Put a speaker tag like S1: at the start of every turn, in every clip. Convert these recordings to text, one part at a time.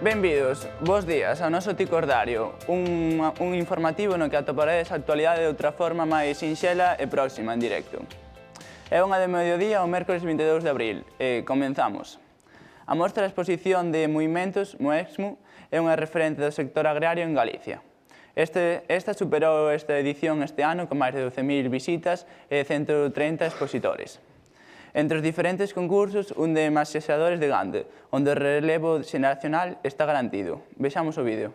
S1: Benvidos, bos días ao noso Ticordario, un informativo no que atoparedes a actualidade de outra forma máis sinxela e próxima en directo. É unha de mediodía o mércores 22 de abril e comenzamos. A mostra de exposición de movimentos, Moexmu, é unha referente do sector agrario en Galicia. Esta superou esta edición este ano con máis de 12.000 visitas e 130 expositores. Entre os diferentes concursos, un de masaxeadores de gando, onde o relevo xeracional está garantido. Vexamos o vídeo.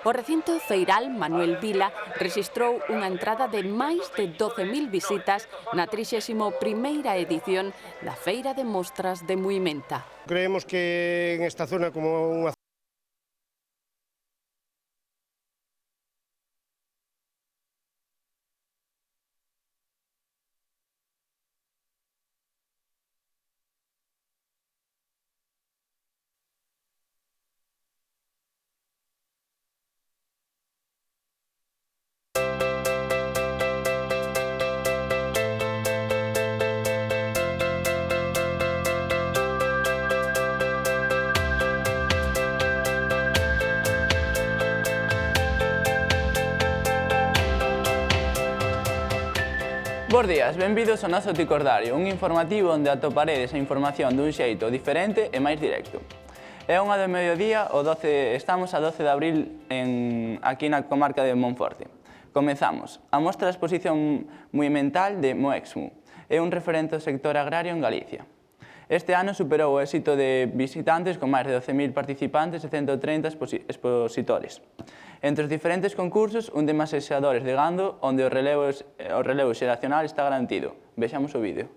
S2: O recinto feiral Manuel Vila rexistrou unha entrada de máis de 12.000 visitas na 31ª edición da Feira de Mostras de Muimenta.
S3: Creemos que en esta zona como unha
S1: Bos días, benvidos ao noso Ticordario, un informativo onde atoparedes a información dun xeito diferente e máis directo. É unha de mediodía, estamos a 12 de abril aquí na comarca de Monforte. Comezamos. A mostra de exposición movimental de Moexmu é un referente do sector agrario en Galicia. Este ano superou o éxito de visitantes con máis de 12.000 participantes e 130 expositores. Entre os diferentes concursos, un de masaxeadores de gando, onde o relevo xeracional está garantido. Vexamos o vídeo.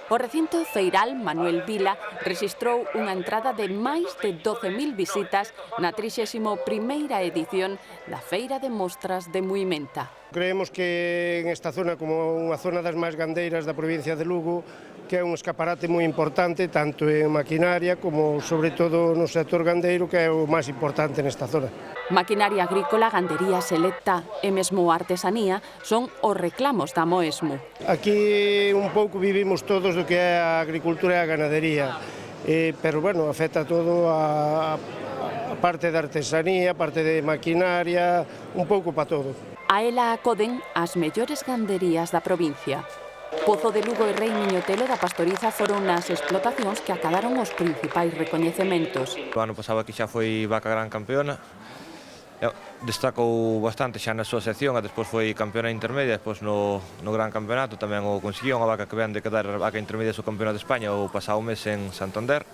S2: O recinto feiral Manuel Vila rexistrou unha entrada de máis de 12.000 visitas na 31ª edición da Feira de Mostras de Muimenta.
S3: creemos que en esta zona como unha zona das máis gandeiras da provincia de Lugo, que é un escaparate moi importante tanto en maquinaria como sobre todo no sector gandeiro, que é o máis importante nesta zona.
S2: Maquinaria agrícola, gandería selecta e mesmo artesanía son os reclamos da Moexmu.
S3: Aquí un pouco vivimos todos do que é a agricultura e a ganadería, pero bueno, afecta todo a parte de artesanía, a parte de maquinaria, un pouco para todo.
S2: A ela acoden as mellores ganderías da provincia. Pozo de Lugo e Rei Miñotelo da Pastoriza foron nas explotacións que acadaron os principais recoñecementos.
S4: O ano pasado aquí xa foi vaca gran campeona, destacou bastante xa na súa sección, e despois foi campeona intermedia, despois no gran campeonato tamén o conseguiu, unha vaca que ven de quedar vaca intermedia do campeonato de España o pasado mes en Santander.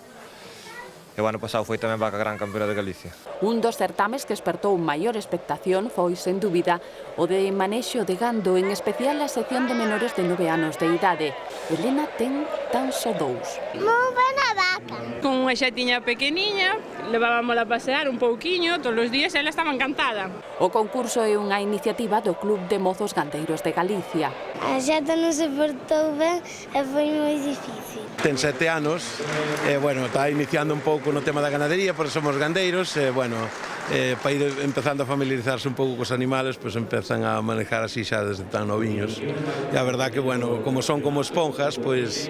S4: E o ano pasado foi tamén vaca gran campeona de Galicia.
S2: Un dos certames que espertou maior expectación foi, sen dúbida, o de manexo de gando, en especial a sección de menores de 9 anos de idade. Elena ten tan só 2.
S5: Moi buena vaca.
S6: Con unha xatiña pequeniña, levábamos a pasear un pouquiño, todos os días, ela estaba encantada.
S2: O concurso é unha iniciativa do Club de Mozos Gandeiros de Galicia.
S5: A xata non se portou ben e foi moi difícil.
S7: Ten 7 anos e, bueno, está iniciando un pouco no tema da ganadería, porque somos gandeiros e, bueno, para ir empezando a familiarizarse un pouco cos animales, pois empezan a manejar así xa desde tan noviños. E a verdad que, bueno, como son como esponjas, pois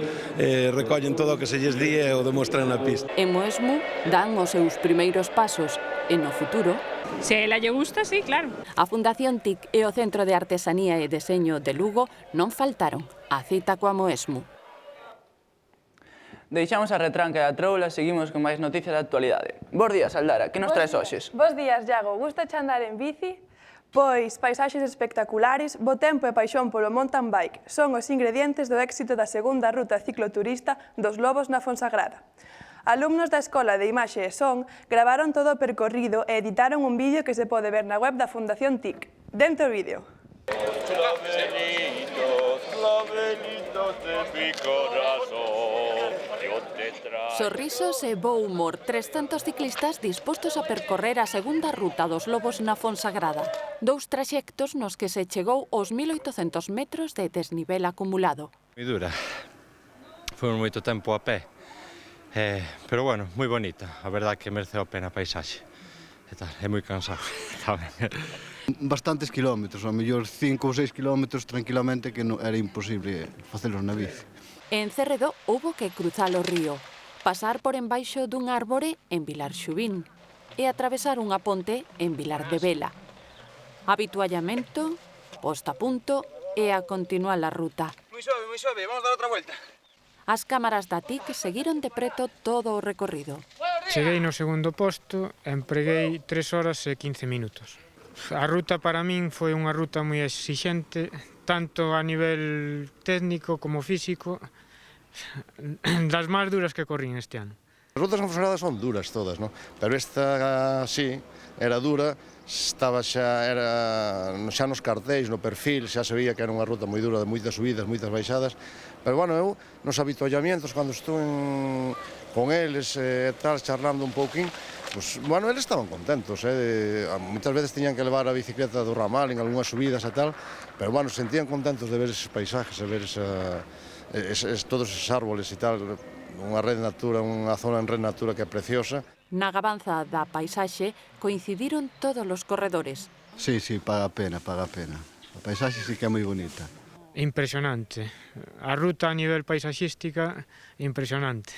S7: recollen todo o que se lles di e o demostran na pista.
S2: En Moexmu dan os seus primeiros pasos e no futuro.
S6: Se ela lle gusta, sí, claro.
S2: A Fundación TIC e o Centro de Artesanía e Deseño de Lugo non faltaron a cita coa Moexmu.
S1: Deixamos a retranca da troula e seguimos con máis noticias da actualidade. Bos días, Aldara, que nos traes hoxes?
S8: Bos días, Iago. Gustache andar en bici? Pois, paisaxes espectaculares, bo tempo e paixón polo mountain bike son os ingredientes do éxito da segunda ruta cicloturista dos Lobos na Fonsagrada. Alumnos da Escola de Imaxe e Son gravaron todo o percorrido e editaron un vídeo que se pode ver na web da Fundación TIC. Dentro o vídeo.
S9: Clavelitos de mi corazón, yo te traigo.
S2: Sorrisos e bo humor, 300 ciclistas dispostos a percorrer a segunda ruta dos Lobos na Fonsagrada. Dous traxectos nos que se chegou aos 1.800 metros de desnivel acumulado.
S10: Moi dura, foi moito tempo a pé, pero bueno, moi bonita, a verdade que mereceu a pena a paisaxe. É moi cansado.
S11: Bastantes kilómetros, ao mellor 5 ou 6 kilómetros tranquilamente que era imposible facelos na bici.
S2: En Cerredo houbo que cruzar o río. pasar por embaixo dun árbore en Vilar Xubín e atravesar unha ponte en Vilar de Vela. Habituallamento, posta a punto e a continuar a ruta.
S12: Moi suave, vamos dar outra vuelta.
S2: As cámaras da TIC seguiron de preto todo o recorrido.
S13: Cheguei no segundo posto e empreguei 3 horas e 15 minutos. A ruta para min foi unha ruta moi exixente, tanto a nivel técnico como físico, das máis duras que corrín este ano.
S14: As rutas conformadas son duras todas, non? Pero esta, sí, era dura, estaba xa nos cartéis, no perfil, xa se veía que era unha ruta moi dura, de moitas subidas, moitas baixadas, pero, bueno, eu, nos habituallamientos, cando estou con eles e tal, charlando un pouquín, pues, bueno, eles estaban contentos, moitas veces tiñan que levar a bicicleta do ramal en algunhas subidas e tal, pero, bueno, sentían contentos de ver eses paisajes, de ver todos eses árboles e tal, unha red natura, unha zona en red natura que é preciosa.
S2: Na gabanza da paisaxe coincidiron todos os corredores.
S11: Sí, paga a pena. A paisaxe sí que é moi bonita.
S13: Impresionante. A ruta a nivel paisaxística, impresionante.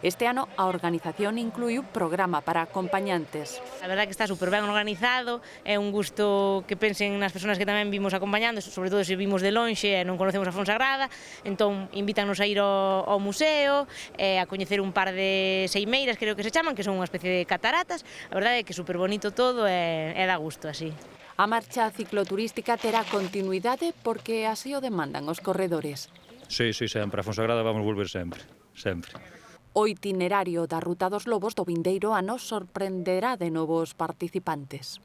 S2: Este ano a organización incluiu programa para acompañantes.
S15: A verdade que está super ben organizado, é un gusto que pensen nas persoas que tamén vimos acompañando, sobre todo se vimos de lonxe e non conocemos a Fonsagrada, entón invítanos a ir ao museo, a coñecer un par de seimeiras, creo que se chaman, que son unha especie de cataratas. A verdade é que é super bonito todo e dá gusto así.
S2: A marcha cicloturística terá continuidade porque así o demandan os corredores.
S16: Sí, sempre. A Fonsagrada vamos volver sempre.
S2: O itinerario da Ruta dos Lobos do vindeiro ano sorprenderá de novos participantes.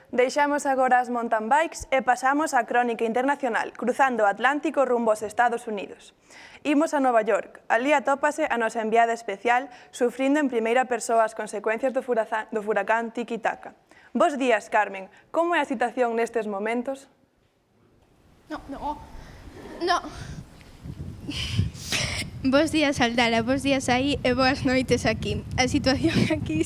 S8: Deixamos agora as mountain bikes e pasamos á crónica internacional, cruzando o Atlántico rumbo aos Estados Unidos. Imos a Nova York. Alí atópase a nosa enviada especial sufrindo en primeira persoa as consecuencias do furacán Tiki-Taka. Bos días, Carmen. Como é a situación nestes momentos?
S17: No. Bos días, Aldara, bos días aí e boas noites aquí. A situación aquí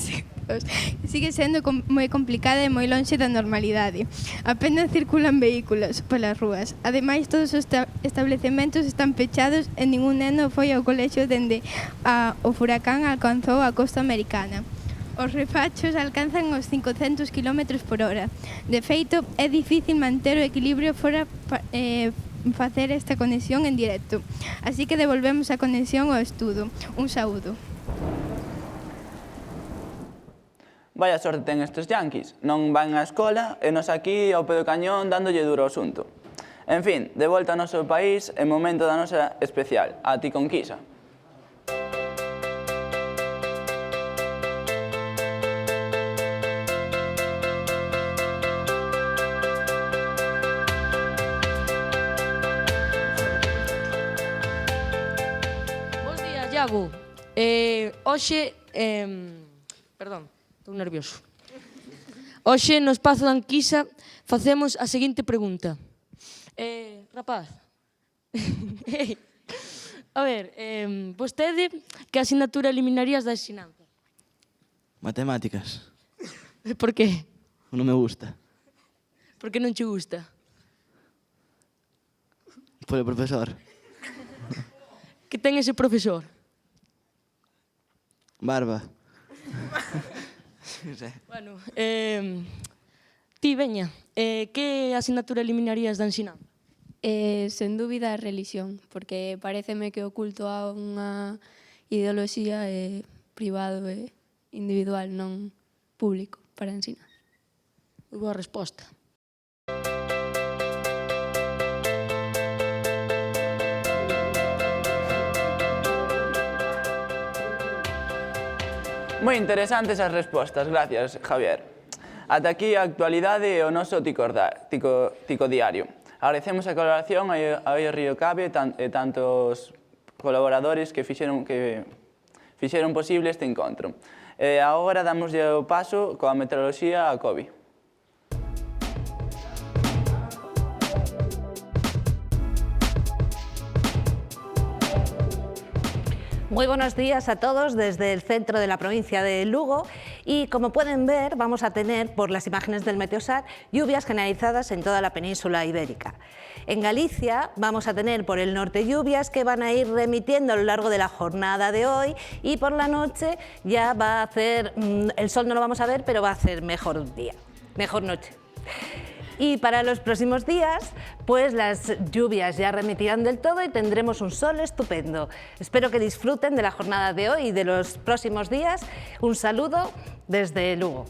S17: sigue sendo moi complicada e moi lonxe da normalidade. Apenas circulan vehículos polas rúas. Ademais, todos os establecementos están pechados e ningún neno foi ao colexio dende o furacán alcanzou a costa americana. Os refachos alcanzan os 500 km/h. De feito, é difícil manter o equilibrio fora facer esta conexión en directo. Así que devolvemos a conexión ao estudo. Un saúdo.
S1: Vaya sorte ten estes yanquis. Non van á escola e nos aquí ao pé do cañón dándolle duro ao asunto. En fin, de volta ao noso país, é momento da nosa especial, a ti conquisa.
S18: Hoxe, perdón, estou nervioso. Hoxe no Espazo da Anquisa facemos a seguinte pregunta. Rapaz, a ver, vostede que asignatura eliminarías da ensinanza?
S19: Matemáticas.
S18: Por qué?
S19: Non me gusta.
S18: Por que non che gusta?
S19: Polo profesor.
S18: Que ten ese profesor?
S19: Barba.
S18: Bueno, ti, veña, que asignatura eliminarías da ensinanza?
S20: Sen dúbida a religión, porque pareceme que o culto a unha ideoloxía é privado e individual, non público, para ensinar.
S18: Moi boa resposta.
S1: Moi interesantes as respostas, gracias, Javier. Ata aquí a actualidade e o noso Tico Diario. Agradecemos a colaboración ao Río Cave e tantos colaboradores que fixeron posible este encontro. Agora damoslle o paso coa meteoroloxía a COVID.
S21: Muy buenos días a todos desde el centro de la provincia de Lugo Y como pueden ver, vamos a tener, por las imágenes del Meteosat, lluvias generalizadas en toda la península ibérica. En Galicia vamos a tener por el norte lluvias que van a ir remitiendo a lo largo de la jornada de hoy, y por la noche ya va a hacer, el sol no lo vamos a ver, pero va a hacer mejor día, mejor noche. Y para los próximos días, pues las lluvias ya remitirán del todo y tendremos un sol estupendo. Espero que disfruten de la jornada de hoy y de los próximos días. Un saludo desde Lugo.